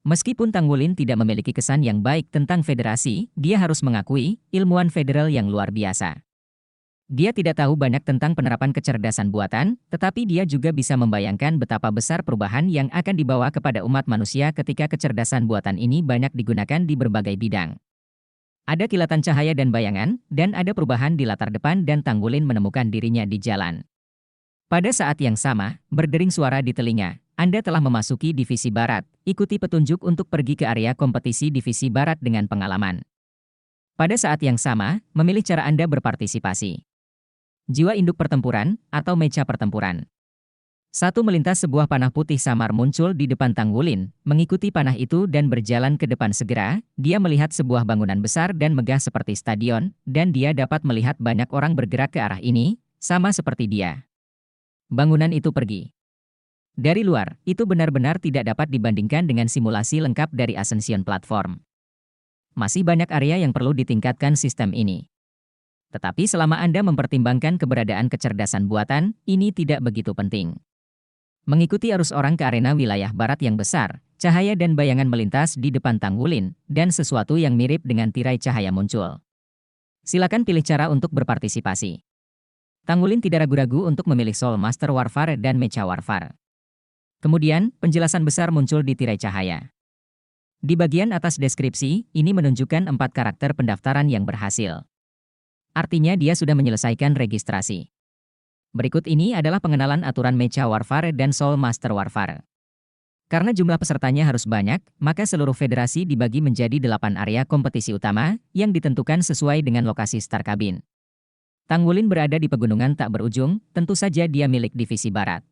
Meskipun Tang Wulin tidak memiliki kesan yang baik tentang federasi, dia harus mengakui ilmuwan federal yang luar biasa. Dia tidak tahu banyak tentang penerapan kecerdasan buatan, tetapi dia juga bisa membayangkan betapa besar perubahan yang akan dibawa kepada umat manusia ketika kecerdasan buatan ini banyak digunakan di berbagai bidang. Ada kilatan cahaya dan bayangan, dan ada perubahan di latar depan dan Tang Wulin menemukan dirinya di jalan. Pada saat yang sama, berdering suara di telinga, Anda telah memasuki Divisi Barat, ikuti petunjuk untuk pergi ke area kompetisi Divisi Barat dengan pengalaman. Pada saat yang sama, memilih cara Anda berpartisipasi. Jiwa induk pertempuran, atau mecha pertempuran. Satu melintas sebuah panah putih samar muncul di depan Tanggulin, mengikuti panah itu dan berjalan ke depan segera, dia melihat sebuah bangunan besar dan megah seperti stadion, dan dia dapat melihat banyak orang bergerak ke arah ini, sama seperti dia. Bangunan itu pergi. Dari luar, itu benar-benar tidak dapat dibandingkan dengan simulasi lengkap dari Ascension Platform. Masih banyak area yang perlu ditingkatkan sistem ini. Tetapi selama Anda mempertimbangkan keberadaan kecerdasan buatan, ini tidak begitu penting. Mengikuti arus orang ke arena wilayah barat yang besar, cahaya dan bayangan melintas di depan Tanggulin, dan sesuatu yang mirip dengan tirai cahaya muncul. Silakan pilih cara untuk berpartisipasi. Tanggulin tidak ragu-ragu untuk memilih Soul Master Warfare dan Mecha Warfare. Kemudian, penjelasan besar muncul di tirai cahaya. Di bagian atas deskripsi, ini menunjukkan 4 karakter pendaftaran yang berhasil. Artinya dia sudah menyelesaikan registrasi. Berikut ini adalah pengenalan aturan Mecha Warfare dan Soul Master Warfare. Karena jumlah pesertanya harus banyak, maka seluruh federasi dibagi menjadi 8 area kompetisi utama, yang ditentukan sesuai dengan lokasi Star Cabin. Tanggulin berada di pegunungan tak berujung, tentu saja dia milik divisi barat.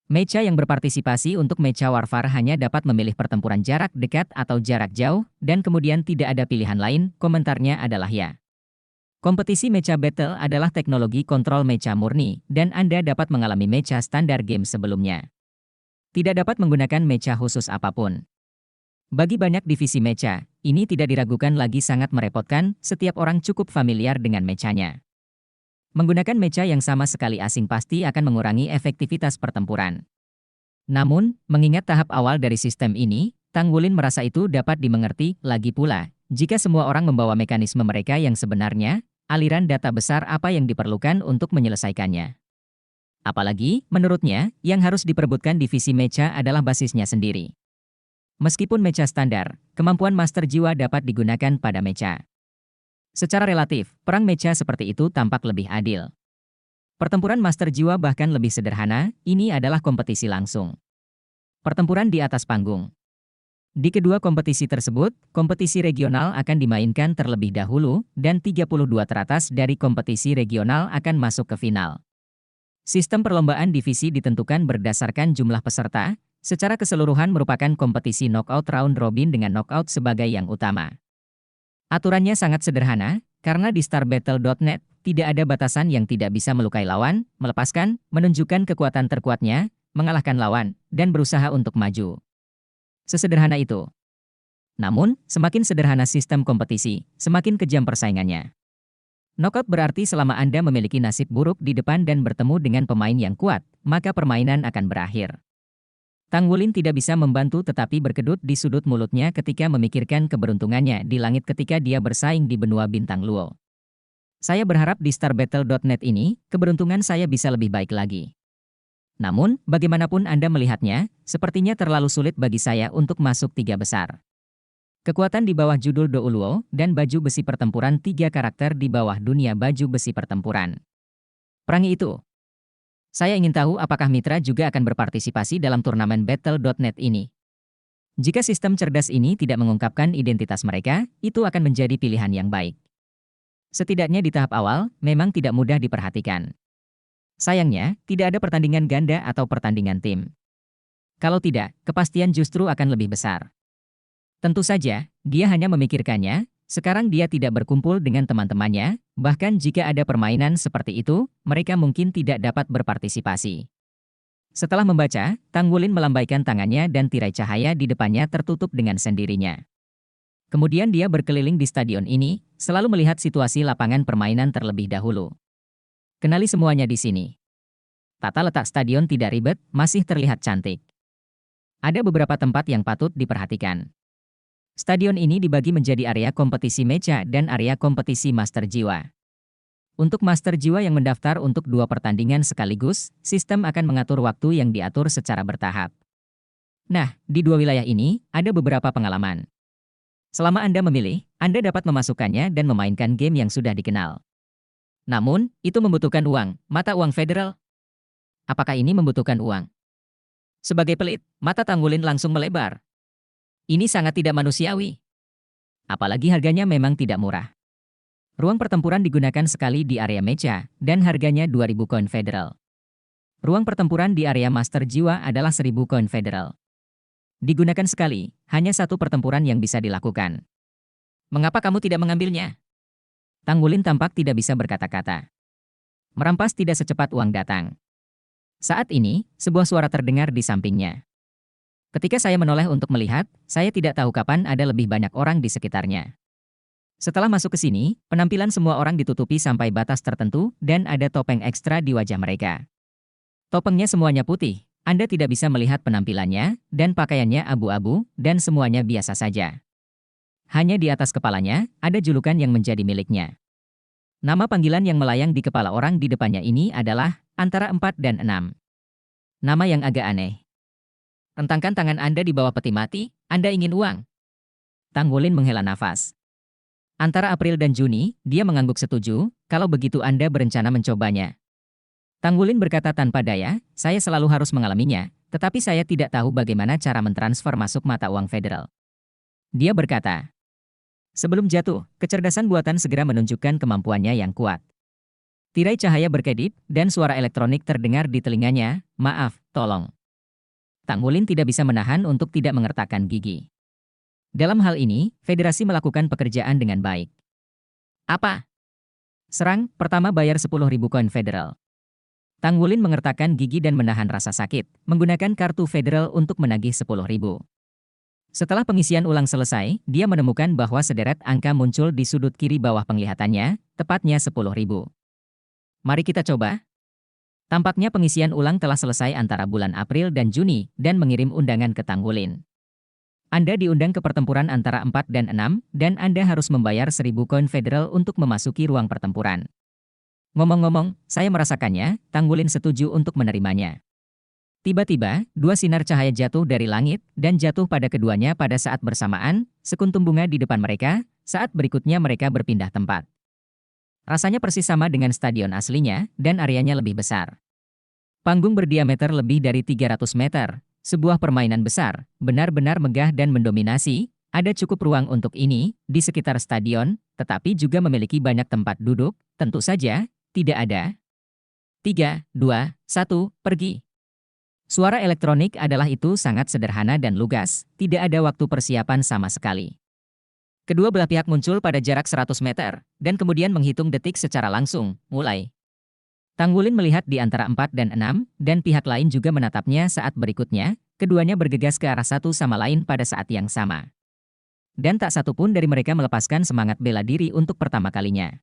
Mecha yang berpartisipasi untuk Mecha Warfare hanya dapat memilih pertempuran jarak dekat atau jarak jauh, dan kemudian tidak ada pilihan lain, komentarnya adalah ya. Kompetisi Mecha Battle adalah teknologi kontrol Mecha murni, dan Anda dapat mengalami Mecha standar game sebelumnya. Tidak dapat menggunakan Mecha khusus apapun. Bagi banyak divisi Mecha, ini tidak diragukan lagi sangat merepotkan, setiap orang cukup familiar dengan Mechanya. Menggunakan mecha yang sama sekali asing pasti akan mengurangi efektivitas pertempuran. Namun, mengingat tahap awal dari sistem ini, Tanggulin merasa itu dapat dimengerti, lagi pula, jika semua orang membawa mekanisme mereka yang sebenarnya, aliran data besar apa yang diperlukan untuk menyelesaikannya. Apalagi, menurutnya, yang harus diperebutkan divisi mecha adalah basisnya sendiri. Meskipun mecha standar, kemampuan master jiwa dapat digunakan pada mecha. Secara relatif, perang mecha seperti itu tampak lebih adil. Pertempuran master jiwa bahkan lebih sederhana, ini adalah kompetisi langsung. Pertempuran di atas panggung. Di kedua kompetisi tersebut, kompetisi regional akan dimainkan terlebih dahulu, dan 32 teratas dari kompetisi regional akan masuk ke final. Sistem perlombaan divisi ditentukan berdasarkan jumlah peserta, secara keseluruhan merupakan kompetisi knockout round robin dengan knockout sebagai yang utama. Aturannya sangat sederhana, karena di StarBattle.net tidak ada batasan yang tidak bisa melukai lawan, melepaskan, menunjukkan kekuatan terkuatnya, mengalahkan lawan, dan berusaha untuk maju. Sesederhana itu. Namun, semakin sederhana sistem kompetisi, semakin kejam persaingannya. Knockout berarti selama Anda memiliki nasib buruk di depan dan bertemu dengan pemain yang kuat, maka permainan akan berakhir. Tanggulin tidak bisa membantu tetapi berkedut di sudut mulutnya ketika memikirkan keberuntungannya di langit ketika dia bersaing di benua bintang Luo. Saya berharap di StarBattle.net ini, keberuntungan saya bisa lebih baik lagi. Namun, bagaimanapun Anda melihatnya, sepertinya terlalu sulit bagi saya untuk masuk 3 besar. Kekuatan di bawah judul Do Luo dan baju besi pertempuran 3 karakter di bawah dunia baju besi pertempuran. Perangi itu. Saya ingin tahu apakah Mitra juga akan berpartisipasi dalam turnamen Battle.net ini. Jika sistem cerdas ini tidak mengungkapkan identitas mereka, itu akan menjadi pilihan yang baik. Setidaknya di tahap awal, memang tidak mudah diperhatikan. Sayangnya, tidak ada pertandingan ganda atau pertandingan tim. Kalau tidak, kepastian justru akan lebih besar. Tentu saja, dia hanya memikirkannya. Sekarang dia tidak berkumpul dengan teman-temannya, bahkan jika ada permainan seperti itu, mereka mungkin tidak dapat berpartisipasi. Setelah membaca, Tanggulin melambaikan tangannya dan tirai cahaya di depannya tertutup dengan sendirinya. Kemudian dia berkeliling di stadion ini, selalu melihat situasi lapangan permainan terlebih dahulu. Kenali semuanya di sini. Tata letak stadion tidak ribet, masih terlihat cantik. Ada beberapa tempat yang patut diperhatikan. Stadion ini dibagi menjadi area kompetisi mecha dan area kompetisi master jiwa. Untuk master jiwa yang mendaftar untuk 2 pertandingan sekaligus, sistem akan mengatur waktu yang diatur secara bertahap. Nah, di 2 wilayah ini, ada beberapa pengalaman. Selama Anda memilih, Anda dapat memasukkannya dan memainkan game yang sudah dikenal. Namun, itu membutuhkan uang, mata uang federal. Apakah ini membutuhkan uang? Sebagai pelit, mata Tanggulin langsung melebar. Ini sangat tidak manusiawi. Apalagi harganya memang tidak murah. Ruang pertempuran digunakan sekali di area mecha, dan harganya 2.000 koin federal. Ruang pertempuran di area Master Jiwa adalah 1.000 koin federal. Digunakan sekali, hanya satu pertempuran yang bisa dilakukan. Mengapa kamu tidak mengambilnya? Tang Wulin tampak tidak bisa berkata-kata. Merampas tidak secepat uang datang. Saat ini, sebuah suara terdengar di sampingnya. Ketika saya menoleh untuk melihat, saya tidak tahu kapan ada lebih banyak orang di sekitarnya. Setelah masuk ke sini, penampilan semua orang ditutupi sampai batas tertentu dan ada topeng ekstra di wajah mereka. Topengnya semuanya putih, Anda tidak bisa melihat penampilannya, dan pakaiannya abu-abu, dan semuanya biasa saja. Hanya di atas kepalanya, ada julukan yang menjadi miliknya. Nama panggilan yang melayang di kepala orang di depannya ini adalah antara 4 dan 6. Nama yang agak aneh. Rentangkan tangan Anda di bawah peti mati, Anda ingin uang. Tang Wulin menghela nafas. Antara April dan Juni, dia mengangguk setuju, kalau begitu Anda berencana mencobanya. Tang Wulin berkata tanpa daya, saya selalu harus mengalaminya, tetapi saya tidak tahu bagaimana cara mentransfer masuk mata uang federal. Dia berkata, sebelum jatuh, kecerdasan buatan segera menunjukkan kemampuannya yang kuat. Tirai cahaya berkedip, dan suara elektronik terdengar di telinganya, maaf, tolong. Tang Wulin tidak bisa menahan untuk tidak mengertakkan gigi. Dalam hal ini, Federasi melakukan pekerjaan dengan baik. Apa? Serang, pertama bayar 10.000 koin federal. Tang Wulin mengertakkan gigi dan menahan rasa sakit, menggunakan kartu federal untuk menagih 10.000. Setelah pengisian ulang selesai, dia menemukan bahwa sederet angka muncul di sudut kiri bawah penglihatannya, tepatnya 10.000. Mari kita coba. Tampaknya pengisian ulang telah selesai antara bulan April dan Juni, dan mengirim undangan ke Tang Wulin. Anda diundang ke pertempuran antara 4 dan 6, dan Anda harus membayar 1.000 koin federal untuk memasuki ruang pertempuran. Ngomong-ngomong, saya merasakannya, Tang Wulin setuju untuk menerimanya. Tiba-tiba, dua sinar cahaya jatuh dari langit, dan jatuh pada keduanya pada saat bersamaan, sekuntum bunga di depan mereka, saat berikutnya mereka berpindah tempat. Rasanya persis sama dengan stadion aslinya, dan areanya lebih besar. Panggung berdiameter lebih dari 300 meter, sebuah permainan besar, benar-benar megah dan mendominasi, ada cukup ruang untuk ini, di sekitar stadion, tetapi juga memiliki banyak tempat duduk, tentu saja, tidak ada. 3, 2, 1, pergi. Suara elektronik adalah itu sangat sederhana dan lugas, tidak ada waktu persiapan sama sekali. Kedua belah pihak muncul pada jarak 100 meter, dan kemudian menghitung detik secara langsung, mulai. Tang Wulin melihat di antara 4 dan 6, dan pihak lain juga menatapnya saat berikutnya, keduanya bergegas ke arah satu sama lain pada saat yang sama. Dan tak satu pun dari mereka melepaskan semangat bela diri untuk pertama kalinya.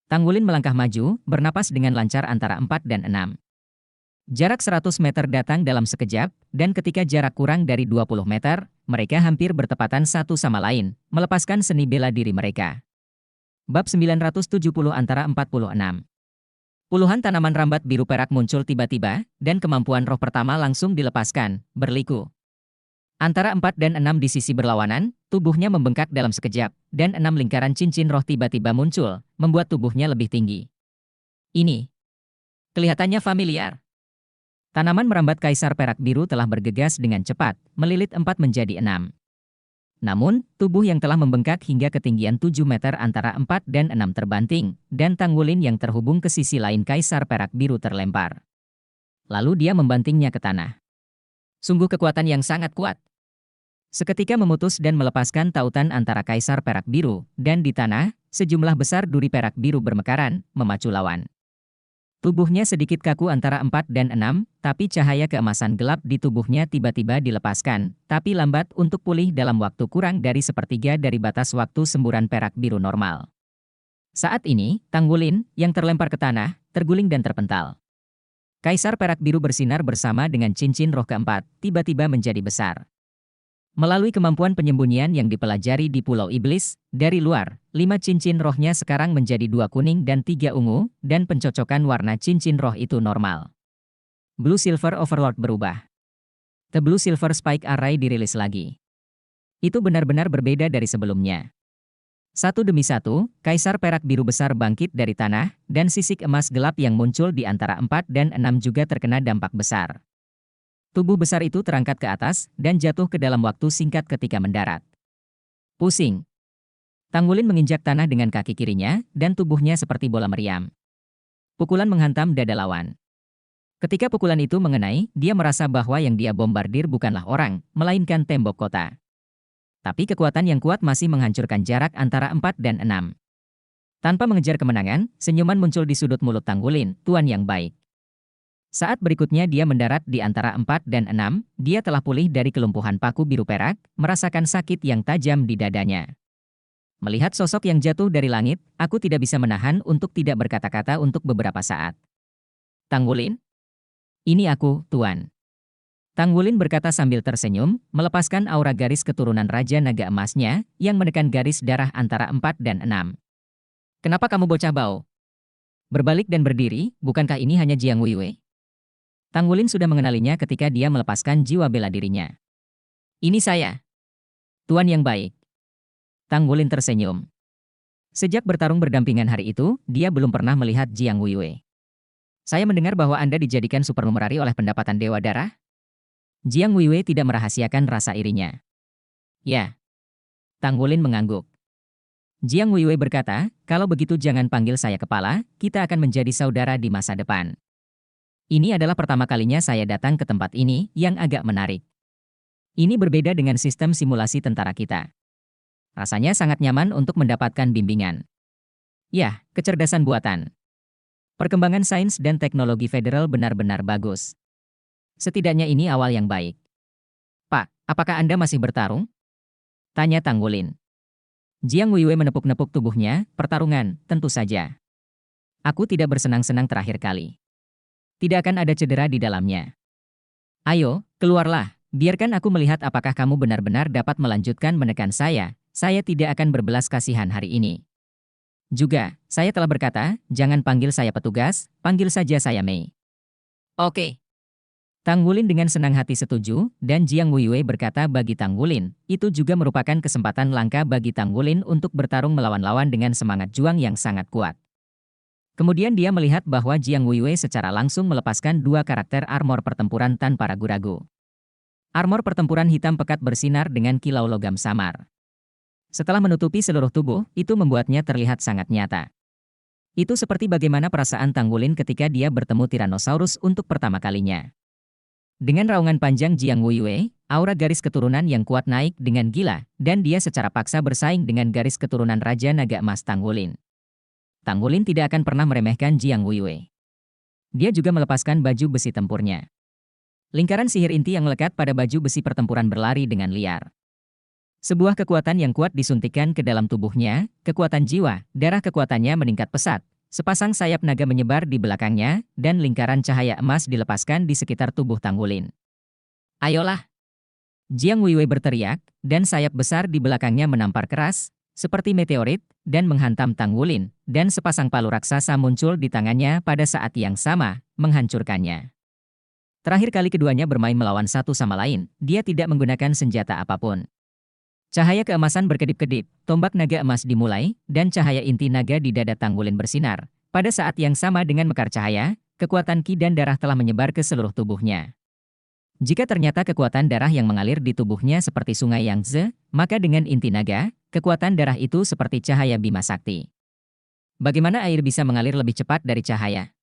Tang Wulin melangkah maju, bernapas dengan lancar antara 4 dan 6. Jarak 100 meter datang dalam sekejap, dan ketika jarak kurang dari 20 meter, mereka hampir bertepatan satu sama lain, melepaskan seni bela diri mereka. Bab 970 antara 46. Puluhan tanaman rambat biru perak muncul tiba-tiba, dan kemampuan roh pertama langsung dilepaskan, berliku. Antara 4 dan 6 di sisi berlawanan, tubuhnya membengkak dalam sekejap, dan 6 lingkaran cincin roh tiba-tiba muncul, membuat tubuhnya lebih tinggi. Ini kelihatannya familiar. Tanaman merambat kaisar perak biru telah bergegas dengan cepat, melilit 4 menjadi 6. Namun, tubuh yang telah membengkak hingga ketinggian 7 meter antara 4 dan 6 terbanting, dan Tang Wulin yang terhubung ke sisi lain kaisar perak biru terlempar. Lalu dia membantingnya ke tanah. Sungguh kekuatan yang sangat kuat. Seketika memutus dan melepaskan tautan antara kaisar perak biru, dan di tanah, sejumlah besar duri perak biru bermekaran, memacu lawan. Tubuhnya sedikit kaku antara 4 dan 6, tapi cahaya keemasan gelap di tubuhnya tiba-tiba dilepaskan, tapi lambat untuk pulih dalam waktu kurang dari sepertiga dari batas waktu semburan perak biru normal. Saat ini, Tang Wulin, yang terlempar ke tanah, terguling dan terpental. Kaisar perak biru bersinar bersama dengan cincin roh keempat, tiba-tiba menjadi besar. Melalui kemampuan penyembunyian yang dipelajari di Pulau Iblis, dari luar, 5 cincin rohnya sekarang menjadi 2 kuning dan 3 ungu, dan pencocokan warna cincin roh itu normal. Blue Silver Overlord berubah. The Blue Silver Spike Array dirilis lagi. Itu benar-benar berbeda dari sebelumnya. Satu demi satu, Kaisar Perak Biru Besar bangkit dari tanah, dan sisik emas gelap yang muncul di antara 4 dan 6 juga terkena dampak besar. Tubuh besar itu terangkat ke atas, dan jatuh ke dalam waktu singkat ketika mendarat. Pusing. Tang Wulin menginjak tanah dengan kaki kirinya, dan tubuhnya seperti bola meriam. Pukulan menghantam dada lawan. Ketika pukulan itu mengenai, dia merasa bahwa yang dia bombardir bukanlah orang, melainkan tembok kota. Tapi kekuatan yang kuat masih menghancurkan jarak antara 4 dan 6. Tanpa mengejar kemenangan, senyuman muncul di sudut mulut Tanggulin, tuan yang baik. Saat berikutnya dia mendarat di antara 4 dan 6, dia telah pulih dari kelumpuhan paku biru perak, merasakan sakit yang tajam di dadanya. Melihat sosok yang jatuh dari langit, aku tidak bisa menahan untuk tidak berkata-kata untuk beberapa saat. Tanggulin? Ini aku, tuan. Tanggulin berkata sambil tersenyum, melepaskan aura garis keturunan Raja Naga Emasnya, yang menekan garis darah antara 4 dan 6. Kenapa kamu bocah bau? Berbalik dan berdiri, bukankah ini hanya Jiang Weiwei? Tanggulin sudah mengenalinya ketika dia melepaskan jiwa bela dirinya. Ini saya. Tuan yang baik. Tanggulin tersenyum. Sejak bertarung berdampingan hari itu, dia belum pernah melihat Jiang Weiwei. Saya mendengar bahwa Anda dijadikan supernumerari oleh pendapatan Dewa Darah? Jiang Weiwei tidak merahasiakan rasa irinya. Ya. Tanggulin mengangguk. Jiang Weiwei berkata, kalau begitu jangan panggil saya kepala, kita akan menjadi saudara di masa depan. Ini adalah pertama kalinya saya datang ke tempat ini, yang agak menarik. Ini berbeda dengan sistem simulasi tentara kita. Rasanya sangat nyaman untuk mendapatkan bimbingan. Ya, kecerdasan buatan. Perkembangan sains dan teknologi federal benar-benar bagus. Setidaknya ini awal yang baik. Pak, apakah Anda masih bertarung? Tanya Tanggulin. Jiang Weiwei menepuk-nepuk tubuhnya, pertarungan, tentu saja. Aku tidak bersenang-senang terakhir kali. Tidak akan ada cedera di dalamnya. Ayo, keluarlah, biarkan aku melihat apakah kamu benar-benar dapat melanjutkan menekan saya tidak akan berbelas kasihan hari ini. Juga, saya telah berkata, jangan panggil saya petugas, panggil saja saya Mei. Oke. Tanggulin dengan senang hati setuju, dan Jiang Weiwei berkata bagi Tanggulin, itu juga merupakan kesempatan langka bagi Tanggulin untuk bertarung melawan lawan dengan semangat juang yang sangat kuat. Kemudian dia melihat bahwa Jiang Weiwei secara langsung melepaskan 2 karakter armor pertempuran tanpa ragu-ragu. Armor pertempuran hitam pekat bersinar dengan kilau logam samar. Setelah menutupi seluruh tubuh, itu membuatnya terlihat sangat nyata. Itu seperti bagaimana perasaan Tanggulin ketika dia bertemu Tyrannosaurus untuk pertama kalinya. Dengan raungan panjang Jiang Weiwei, aura garis keturunan yang kuat naik dengan gila, dan dia secara paksa bersaing dengan garis keturunan Raja Naga Emas Tanggulin. Tanggulin tidak akan pernah meremehkan Jiang Weiwei. Dia juga melepaskan baju besi tempurnya. Lingkaran sihir inti yang melekat pada baju besi pertempuran berlari dengan liar. Sebuah kekuatan yang kuat disuntikkan ke dalam tubuhnya, kekuatan jiwa, darah kekuatannya meningkat pesat. Sepasang sayap naga menyebar di belakangnya, dan lingkaran cahaya emas dilepaskan di sekitar tubuh Tanggulin. Ayolah! Jiang Weiwei berteriak, dan sayap besar di belakangnya menampar keras, seperti meteorit, dan menghantam Tanggulin, dan sepasang palu raksasa muncul di tangannya pada saat yang sama, menghancurkannya. Terakhir kali keduanya bermain melawan satu sama lain, dia tidak menggunakan senjata apapun. Cahaya keemasan berkedip-kedip, tombak naga emas dimulai, dan cahaya inti naga di dada Tanggulin bersinar. Pada saat yang sama dengan mekar cahaya, kekuatan ki dan darah telah menyebar ke seluruh tubuhnya. Jika ternyata kekuatan darah yang mengalir di tubuhnya seperti sungai Yangtze, maka dengan inti naga, kekuatan darah itu seperti cahaya Bima Sakti. Bagaimana air bisa mengalir lebih cepat dari cahaya?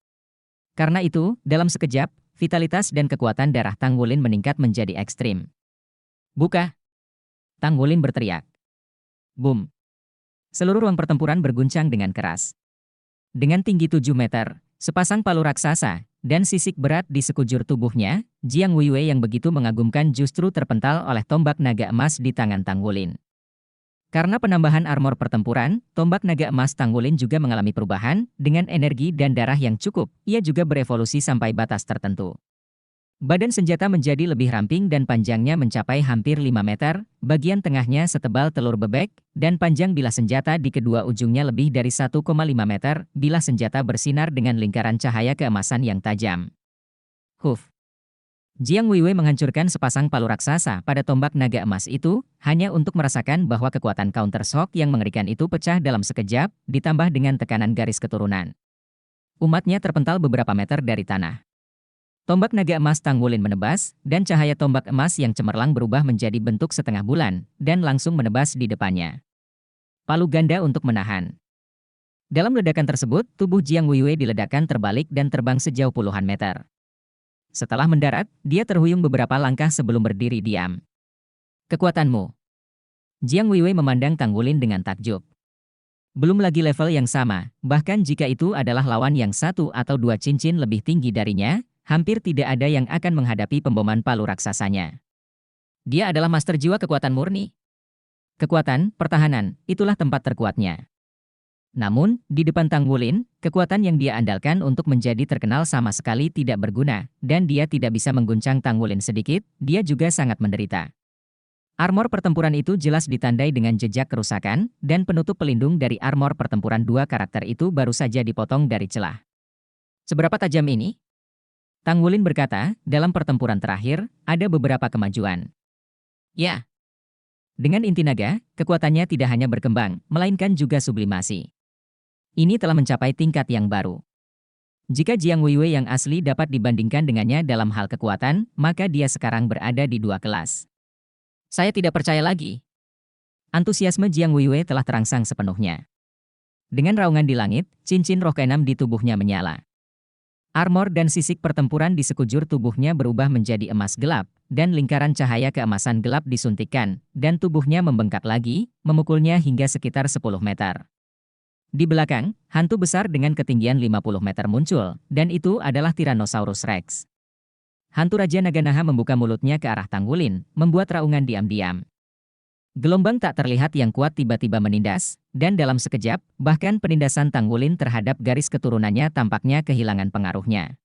Karena itu, dalam sekejap, vitalitas dan kekuatan darah Tanggulin meningkat menjadi ekstrim. Buka! Tanggulin berteriak. Boom! Seluruh ruang pertempuran berguncang dengan keras. Dengan tinggi 7 meter, sepasang palu raksasa, dan sisik berat di sekujur tubuhnya, Jiang Weiwei yang begitu mengagumkan justru terpental oleh tombak naga emas di tangan Tanggulin. Karena penambahan armor pertempuran, tombak naga emas Tanggulin juga mengalami perubahan, dengan energi dan darah yang cukup, ia juga berevolusi sampai batas tertentu. Badan senjata menjadi lebih ramping dan panjangnya mencapai hampir 5 meter, bagian tengahnya setebal telur bebek, dan panjang bilah senjata di kedua ujungnya lebih dari 1,5 meter, bilah senjata bersinar dengan lingkaran cahaya keemasan yang tajam. Huf! Jiang Weiwei menghancurkan sepasang palu raksasa pada tombak naga emas itu, hanya untuk merasakan bahwa kekuatan counter shock yang mengerikan itu pecah dalam sekejap, ditambah dengan tekanan garis keturunan. Umatnya terpental beberapa meter dari tanah. Tombak naga emas Tanggulin menebas, dan cahaya tombak emas yang cemerlang berubah menjadi bentuk setengah bulan, dan langsung menebas di depannya. Palu ganda untuk menahan. Dalam ledakan tersebut, tubuh Jiang Weiwei diledakkan terbalik dan terbang sejauh puluhan meter. Setelah mendarat, dia terhuyung beberapa langkah sebelum berdiri diam. Kekuatanmu. Jiang Weiwei memandang Tang Wulin dengan takjub. Belum lagi level yang sama, bahkan jika itu adalah lawan yang 1 atau 2 cincin lebih tinggi darinya, hampir tidak ada yang akan menghadapi pemboman palu raksasanya. Dia adalah master jiwa kekuatan murni. Kekuatan, pertahanan, itulah tempat terkuatnya. Namun, di depan Tang Wulin, kekuatan yang dia andalkan untuk menjadi terkenal sama sekali tidak berguna, dan dia tidak bisa mengguncang Tang Wulin sedikit, dia juga sangat menderita. Armor pertempuran itu jelas ditandai dengan jejak kerusakan, dan penutup pelindung dari armor pertempuran dua karakter itu baru saja dipotong dari celah. Seberapa tajam ini? Tang Wulin berkata, dalam pertempuran terakhir, ada beberapa kemajuan. Ya. Dengan inti naga, kekuatannya tidak hanya berkembang, melainkan juga sublimasi. Ini telah mencapai tingkat yang baru. Jika Jiang Weiwei yang asli dapat dibandingkan dengannya dalam hal kekuatan, maka dia sekarang berada di 2 kelas. Saya tidak percaya lagi. Antusiasme Jiang Weiwei telah terangsang sepenuhnya. Dengan raungan di langit, cincin roh ke-6 di tubuhnya menyala. Armor dan sisik pertempuran di sekujur tubuhnya berubah menjadi emas gelap, dan lingkaran cahaya keemasan gelap disuntikkan, dan tubuhnya membengkak lagi, memukulnya hingga sekitar 10 meter. Di belakang, hantu besar dengan ketinggian 50 meter muncul, dan itu adalah Tyrannosaurus Rex. Hantu Raja Naga Naha membuka mulutnya ke arah Tang Wulin, membuat raungan diam-diam. Gelombang tak terlihat yang kuat tiba-tiba menindas, dan dalam sekejap, bahkan penindasan Tang Wulin terhadap garis keturunannya tampaknya kehilangan pengaruhnya.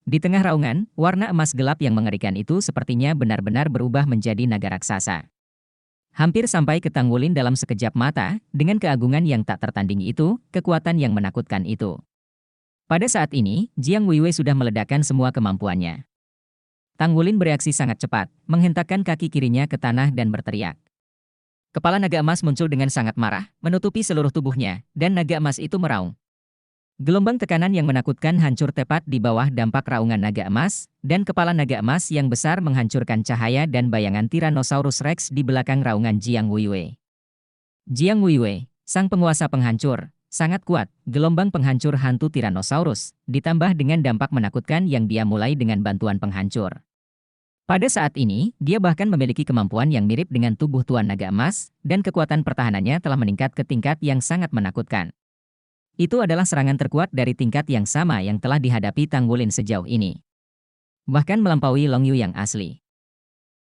Di tengah raungan, warna emas gelap yang mengerikan itu sepertinya benar-benar berubah menjadi naga raksasa. Hampir sampai ke Tang Wulin dalam sekejap mata, dengan keagungan yang tak tertandingi itu, kekuatan yang menakutkan itu. Pada saat ini, Jiang Weiwei sudah meledakkan semua kemampuannya. Tang Wulin bereaksi sangat cepat, menghentakkan kaki kirinya ke tanah dan berteriak. Kepala naga emas muncul dengan sangat marah, menutupi seluruh tubuhnya, dan naga emas itu meraung. Gelombang tekanan yang menakutkan hancur tepat di bawah dampak raungan naga emas, dan kepala naga emas yang besar menghancurkan cahaya dan bayangan Tyrannosaurus Rex di belakang raungan Jiang Weiwei. Jiang Weiwei, sang penguasa penghancur, sangat kuat, gelombang penghancur hantu Tyrannosaurus, ditambah dengan dampak menakutkan yang dia mulai dengan bantuan penghancur. Pada saat ini, dia bahkan memiliki kemampuan yang mirip dengan tubuh Tuan Naga Emas, dan kekuatan pertahanannya telah meningkat ke tingkat yang sangat menakutkan. Itu adalah serangan terkuat dari tingkat yang sama yang telah dihadapi Tang Wulin sejauh ini. Bahkan melampaui Long Yu yang asli.